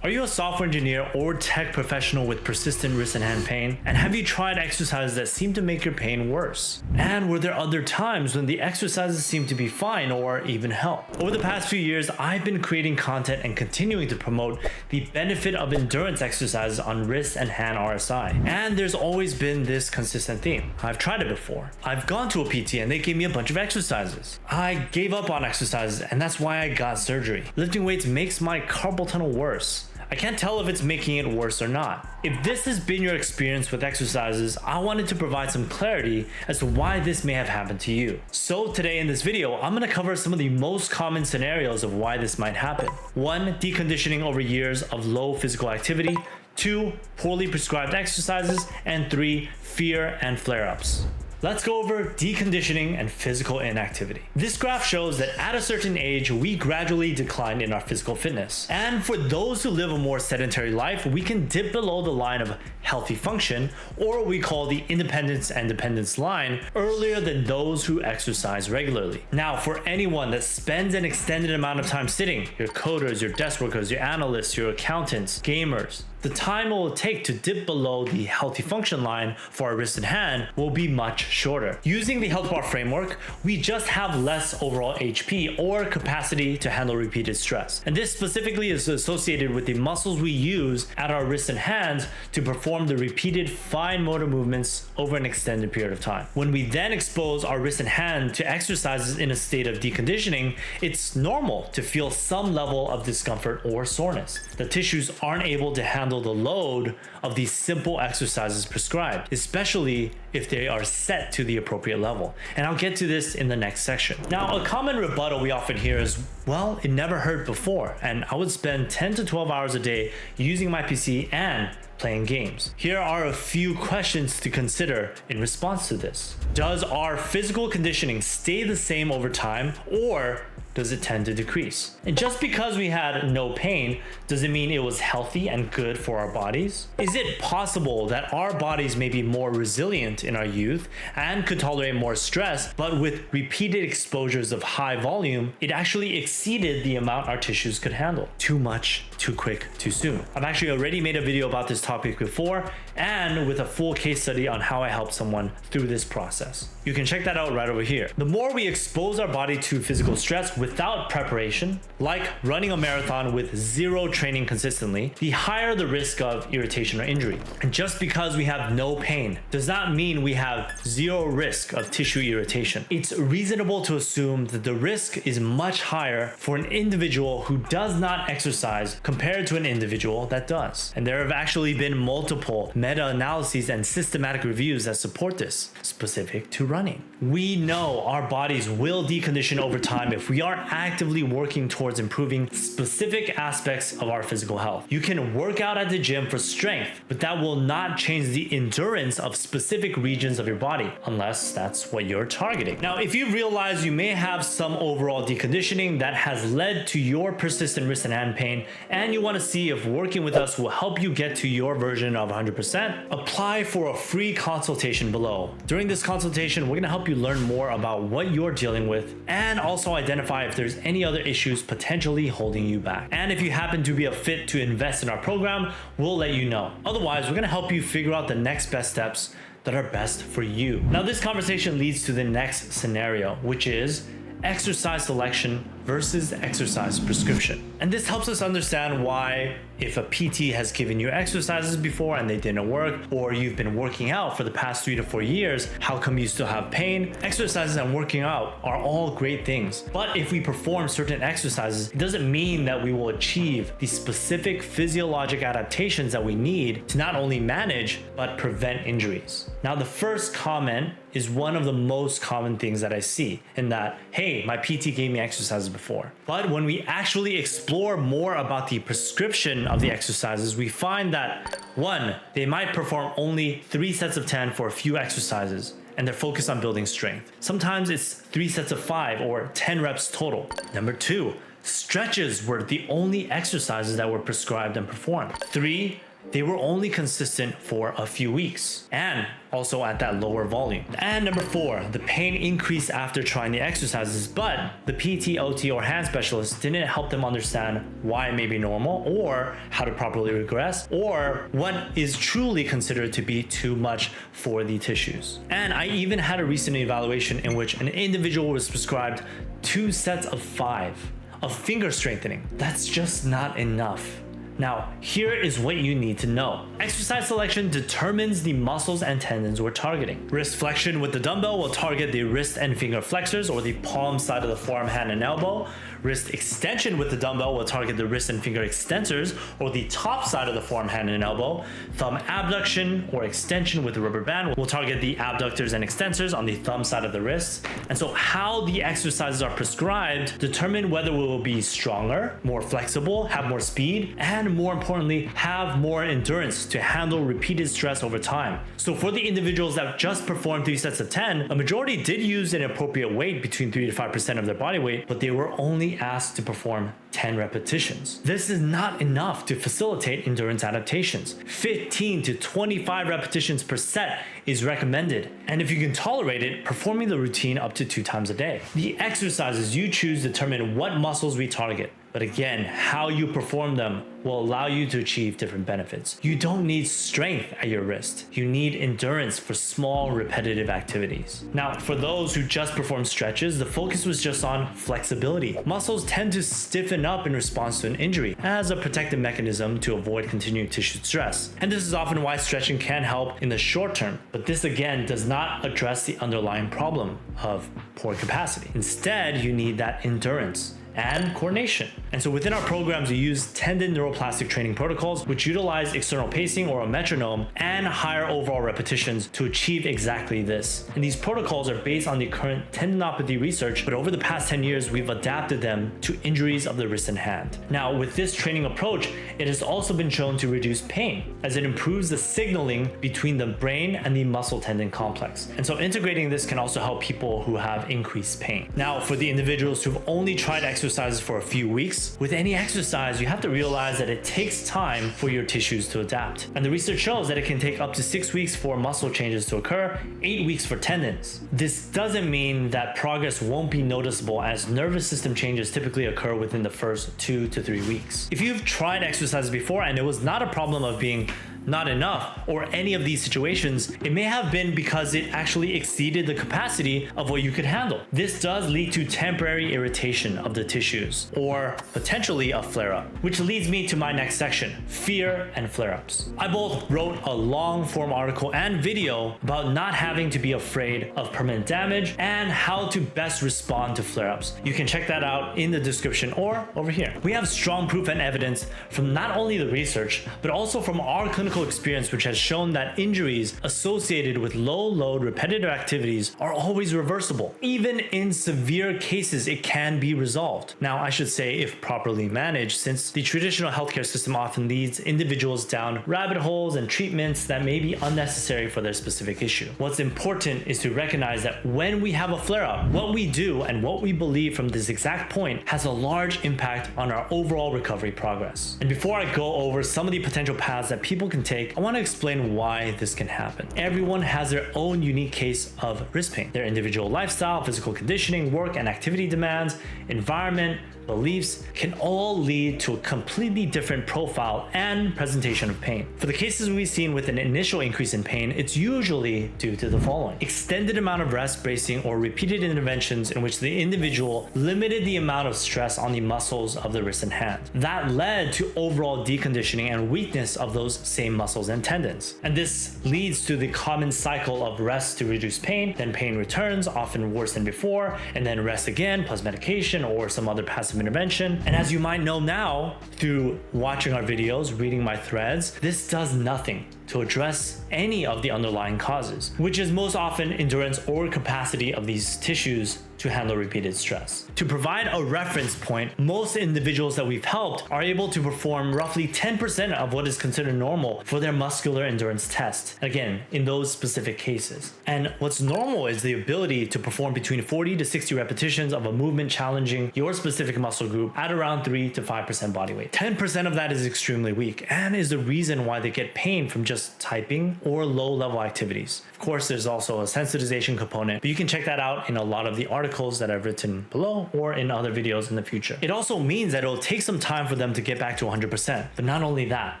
Are you a software engineer or tech professional with persistent wrist and hand pain? And have you tried exercises that seem to make your pain worse? And were there other times when the exercises seemed to be fine or even help? Over the past few years, I've been creating content and continuing to promote the benefit of endurance exercises on wrist and hand RSI. And there's always been this consistent theme. I've tried it before. I've gone to a PT and they gave me a bunch of exercises. I gave up on exercises and that's why I got surgery. Lifting weights makes my carpal tunnel worse. I can't tell if it's making it worse or not. If this has been your experience with exercises, I wanted to provide some clarity as to why this may have happened to you. So today in this video, I'm going to cover some of the most common scenarios of why this might happen. 1. Deconditioning over years of low physical activity. 2. Poorly prescribed exercises. And 3. Fear and flare-ups. Let's go over deconditioning and physical inactivity. This graph shows that at a certain age, we gradually decline in our physical fitness. And for those who live a more sedentary life, we can dip below the line of healthy function, or what we call the independence and dependence line, earlier than those who exercise regularly. Now, for anyone that spends an extended amount of time sitting, your coders, your desk workers, your analysts, your accountants, gamers, the time it will take to dip below the healthy function line for our wrist and hand will be much shorter. Using the health bar framework, we just have less overall HP or capacity to handle repeated stress. And this specifically is associated with the muscles we use at our wrists and hands to perform the repeated fine motor movements over an extended period of time. When we then expose our wrist and hand to exercises in a state of deconditioning, it's normal to feel some level of discomfort or soreness. The tissues aren't able to handle the load of these simple exercises prescribed, especially if they are set to the appropriate level. And I'll get to this in the next section. Now, a common rebuttal we often hear is, well, it never hurt before, and I would spend 10 to 12 hours a day using my PC and playing games. Here are a few questions to consider in response to this. Does our physical conditioning stay the same over time, or does it tend to decrease? And just because we had no pain, does it mean it was healthy and good for our bodies? Is it possible that our bodies may be more resilient in our youth and could tolerate more stress, but with repeated exposures of high volume, it actually exceeded the amount our tissues could handle? Too much, too quick, too soon. I've actually already made a video about this topic before, and with a full case study on how I helped someone through this process. You can check that out right over here. The more we expose our body to physical stress without preparation, like running a marathon with zero training consistently, the higher the risk of irritation or injury. And just because we have no pain does not mean we have zero risk of tissue irritation. It's reasonable to assume that the risk is much higher for an individual who does not exercise compared to an individual that does. And there have actually been multiple meta-analyses and systematic reviews that support this, specific to running. We know our bodies will decondition over time if we are actively working towards improving specific aspects of our physical health. You can work out at the gym for strength, but that will not change the endurance of specific regions of your body, unless that's what you're targeting. Now, if you realize you may have some overall deconditioning that has led to your persistent wrist and hand pain, and you want to see if working with us will help you get to your version of 100%, apply for a free consultation below. During this consultation, we're going to help you learn more about what you're dealing with and also identify if there's any other issues potentially holding you back. And if you happen to be a fit to invest in our program, we'll let you know. Otherwise, we're going to help you figure out the next best steps that are best for you. Now, this conversation leads to the next scenario, which is exercise selection versus exercise prescription. And this helps us understand why, if a PT has given you exercises before and they didn't work, or you've been working out for the past 3 to 4 years, how come you still have pain? Exercises and working out are all great things. But if we perform certain exercises, it doesn't mean that we will achieve the specific physiologic adaptations that we need to not only manage, but prevent injuries. Now, the first comment is one of the most common things that I see, in that, hey, my PT gave me exercises before. But when we actually explore more about the prescription of the exercises, we find that 1, they might perform only 3 sets of 10 for a few exercises, and they're focused on building strength. Sometimes it's 3 sets of 5 or 10 reps total. Number 2, stretches were the only exercises that were prescribed and performed. 3, they were only consistent for a few weeks and also at that lower volume. And number 4, the pain increased after trying the exercises, but the PT, OT, or hand specialist didn't help them understand why it may be normal or how to properly regress or what is truly considered to be too much for the tissues. And I even had a recent evaluation in which an individual was prescribed 2 sets of 5 of finger strengthening. That's just not enough. Now, here is what you need to know. Exercise selection determines the muscles and tendons we're targeting. Wrist flexion with the dumbbell will target the wrist and finger flexors or the palm side of the forearm, hand, and elbow. Wrist extension with the dumbbell will target the wrist and finger extensors or the top side of the forearm, hand, and elbow. Thumb abduction or extension with the rubber band will target the abductors and extensors on the thumb side of the wrist. And so how the exercises are prescribed determine whether we will be stronger, more flexible, have more speed, and more importantly, have more endurance to handle repeated stress over time. So for the individuals that just performed 3 sets of 10, a majority did use an appropriate weight between 3 to 5% of their body weight, but they were only asked to perform 10 repetitions. This is not enough to facilitate endurance adaptations. 15 to 25 repetitions per set is recommended. And if you can tolerate it, performing the routine up to 2 times a day. The exercises you choose determine what muscles we target. But again, how you perform them will allow you to achieve different benefits. You don't need strength at your wrist. You need endurance for small, repetitive activities. Now, for those who just performed stretches, the focus was just on flexibility. Muscles tend to stiffen up in response to an injury as a protective mechanism to avoid continued tissue stress. And this is often why stretching can help in the short term. But this again does not address the underlying problem of poor capacity. Instead, you need that endurance and coordination. And so within our programs, we use tendon neuroplastic training protocols, which utilize external pacing or a metronome and higher overall repetitions to achieve exactly this. And these protocols are based on the current tendinopathy research, but over the past 10 years, we've adapted them to injuries of the wrist and hand. Now, with this training approach, it has also been shown to reduce pain as it improves the signaling between the brain and the muscle tendon complex. And so integrating this can also help people who have increased pain. Now, for the individuals who've only tried exercises for a few weeks, with any exercise, you have to realize that it takes time for your tissues to adapt. And the research shows that it can take up to 6 weeks for muscle changes to occur, 8 weeks for tendons. This doesn't mean that progress won't be noticeable, as nervous system changes typically occur within the first 2 to 3 weeks. If you've tried exercises before and it was not a problem of being not enough or any of these situations, it may have been because it actually exceeded the capacity of what you could handle. This does lead to temporary irritation of the tissues or potentially a flare-up, which leads me to my next section, fear and flare-ups. I both wrote a long form article and video about not having to be afraid of permanent damage and how to best respond to flare-ups. You can check that out in the description or over here. We have strong proof and evidence from not only the research, but also from our clinical experience, which has shown that injuries associated with low load repetitive activities are always reversible. Even in severe cases, it can be resolved. Now, I should say if properly managed, since the traditional healthcare system often leads individuals down rabbit holes and treatments that may be unnecessary for their specific issue. What's important is to recognize that when we have a flare-up, what we do and what we believe from this exact point has a large impact on our overall recovery progress. And before I go over some of the potential paths that people can take, I want to explain why this can happen. Everyone has their own unique case of wrist pain. Their individual lifestyle, physical conditioning, work and activity demands, environment, beliefs can all lead to a completely different profile and presentation of pain. For the cases we've seen with an initial increase in pain, it's usually due to the following: extended amount of rest, bracing, or repeated interventions in which the individual limited the amount of stress on the muscles of the wrist and hand. That led to overall deconditioning and weakness of those same muscles and tendons. And this leads to the common cycle of rest to reduce pain, then pain returns, often worse than before, and then rest again plus medication or some other passive intervention. And as you might know now through watching our videos, reading my threads, this does nothing to address any of the underlying causes, which is most often endurance or capacity of these tissues to handle repeated stress. To provide a reference point, most individuals that we've helped are able to perform roughly 10% of what is considered normal for their muscular endurance test, again, in those specific cases. And what's normal is the ability to perform between 40 to 60 repetitions of a movement challenging your specific muscle group at around 3 to 5% body weight. 10% of that is extremely weak and is the reason why they get pain from just typing or low-level activities. Of course, there's also a sensitization component, but you can check that out in a lot of the articles that I've written below or in other videos in the future. It also means that it'll take some time for them to get back to 100%. But not only that,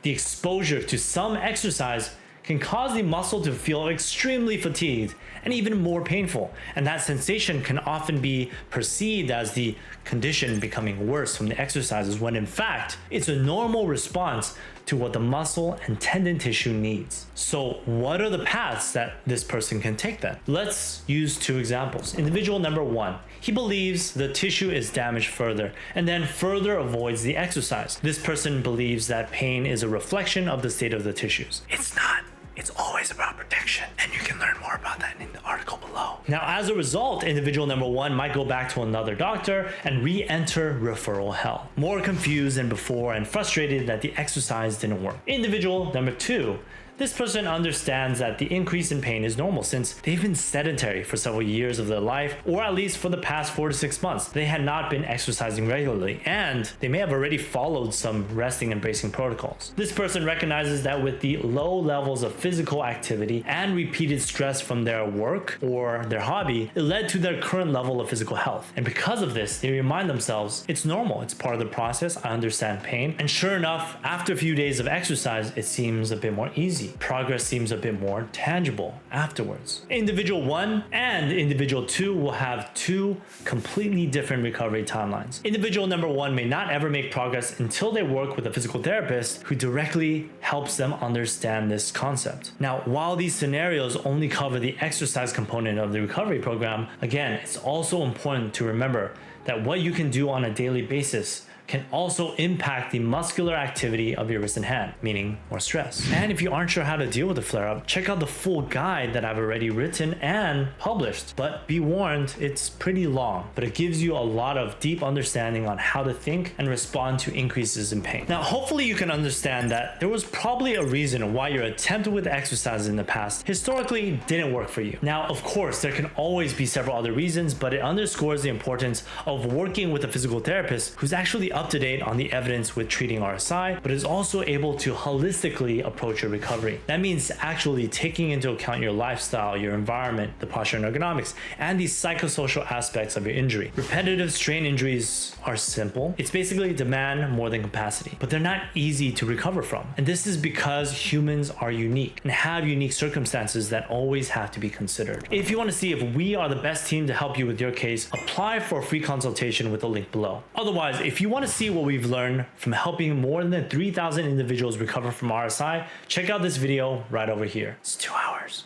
the exposure to some exercise can cause the muscle to feel extremely fatigued and even more painful. And that sensation can often be perceived as the condition becoming worse from the exercises, when in fact, it's a normal response to what the muscle and tendon tissue needs. So what are the paths that this person can take then? Let's use 2 examples. Individual number 1, he believes the tissue is damaged further and then further avoids the exercise. This person believes that pain is a reflection of the state of the tissues. It's not. It's always about protection, and you can learn more about that in the article below. Now, as a result, individual number 1 might go back to another doctor and re-enter referral hell, more confused than before and frustrated that the exercise didn't work. Individual number 2, this person understands that the increase in pain is normal since they've been sedentary for several years of their life, or at least for the past 4 to 6 months. They had not been exercising regularly, and they may have already followed some resting and bracing protocols. This person recognizes that with the low levels of physical activity and repeated stress from their work or their hobby, it led to their current level of physical health. And because of this, they remind themselves, it's normal, it's part of the process, I understand pain. And sure enough, after a few days of exercise, it seems a bit more easy. Progress seems a bit more tangible afterwards. Individual 1 and individual 2 will have 2 completely different recovery timelines. Individual number 1 may not ever make progress until they work with a physical therapist who directly helps them understand this concept. Now, while these scenarios only cover the exercise component of the recovery program, again, it's also important to remember that what you can do on a daily basis can also impact the muscular activity of your wrist and hand, meaning more stress. And if you aren't sure how to deal with a flare-up, check out the full guide that I've already written and published. But be warned, it's pretty long, but it gives you a lot of deep understanding on how to think and respond to increases in pain. Now, hopefully you can understand that there was probably a reason why your attempt with exercise in the past historically didn't work for you. Now, of course, there can always be several other reasons, but it underscores the importance of working with a physical therapist who's actually up to date on the evidence with treating RSI, but is also able to holistically approach your recovery. That means actually taking into account your lifestyle, your environment, the posture and ergonomics, and the psychosocial aspects of your injury. Repetitive strain injuries are simple. It's basically demand more than capacity, but they're not easy to recover from. And this is because humans are unique and have unique circumstances that always have to be considered. If you want to see if we are the best team to help you with your case, apply for a free consultation with the link below. Otherwise, if you want to see what we've learned from helping more than 3,000 individuals recover from RSI, check out this video right over here. It's 2 hours.